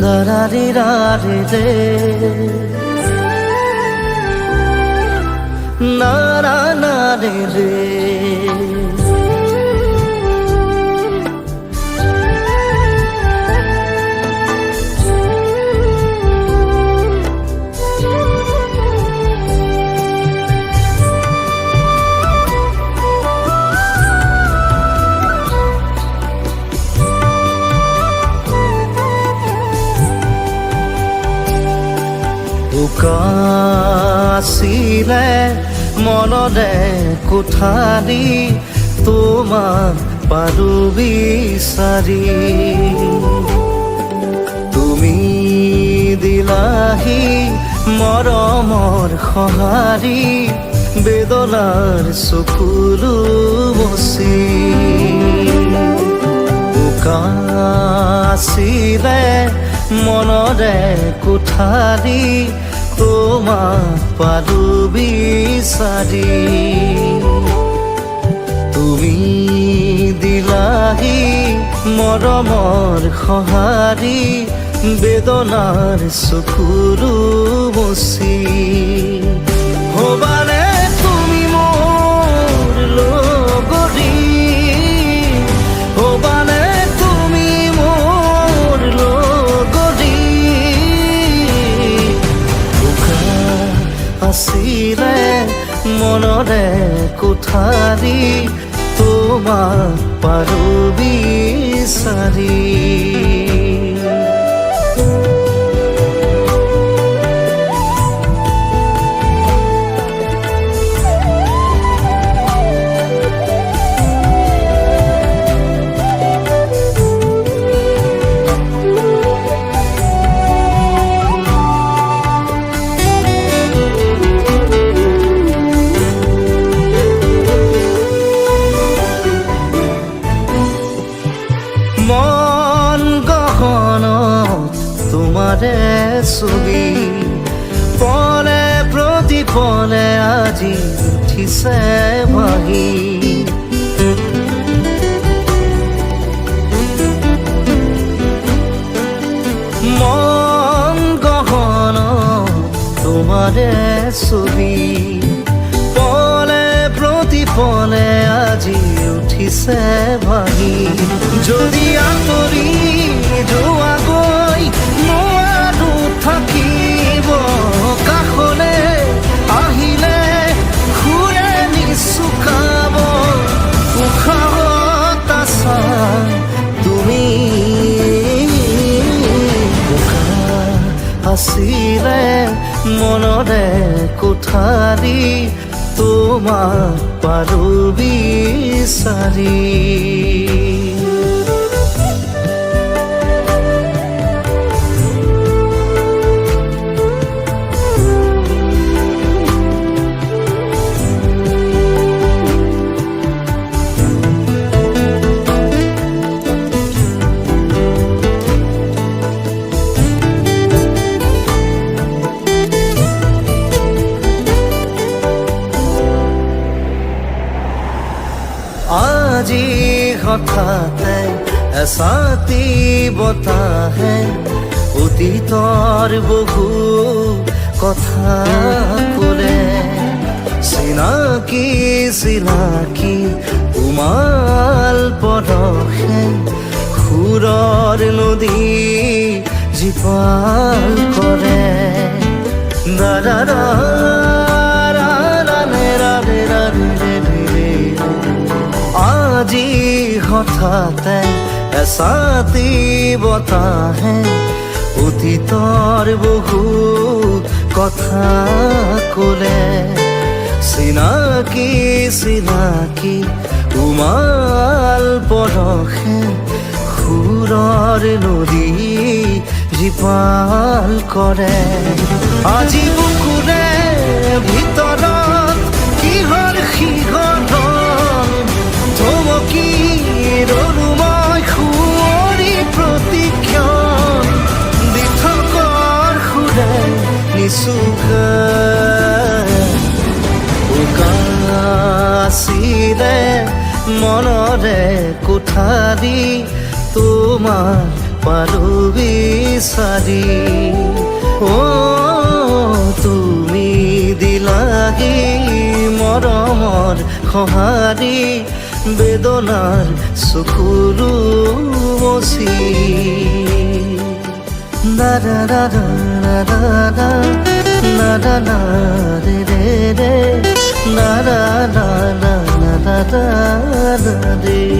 দাৰাৰি ৰাৰে ৰে নাৰা নাৰে ৰে আছিলে মনৰে কোঠালি তোমাক পাৰো বিচাৰি তুমি দিলাহি মৰমৰ সঁহাৰি বেদনাৰ চকুলো মচি আছিলে মনৰে কোঠালি তোমাক পাৰো বিচাৰি তুমি দিলাহি মৰমৰ সঁহাৰি বেদনাৰ চকুলো মচি হবানে তুমি মোৰ লগৰী হবানে তুমি মোৰ লগৰী আছিলে মনৰে কোঠালি তোমাক পাৰো বিচাৰি মন গহনত তোমাৰে ছবি পলে প্ৰতিপলে আজি উঠিছে ভাহি মন গহনত তোমাৰে ছবি পলে প্ৰতিপলে আজি উঠিছে ভাহি যদি আঁতৰি যোৱাগৈ নোৱাৰো থাকিব কাষলে আহিলে ঘূৰে নিচুকাব উশাহত আছা তুমি আছিলে মনৰে কোঠালি তোমাক পাৰো বিচাৰি আজি হঠাতে এছাতি বতাহে অতীতৰ বহু কথা ক'লে চিনাকি চিনাকি উমাল পৰশে সুৰৰ নদী জীপাল কৰে দাদাৰা আজি হঠাতে এছাতি বতাহে অতীতৰ বহু কথা ক'লে চিনাকি চিনাকি উমাল পৰশে সুৰৰ নদী জীপাল কৰে আজি বুকুৰে ভিতৰত কিহৰ সিহঁতৰ ধমকি ৰলো মই সুঁৱৰি প্ৰতিক্ষণ দি থকৰ সুৰে নিচুকা আছিলে মনৰে কোঠালি তোমাক নাপালো বিচাৰি অ তুমি দিলাহি মৰমৰ সঁহাৰি বেদনাৰ চকুৰো মচি না না না না না না না না না রে রে ৰে না না না না না না না ৰে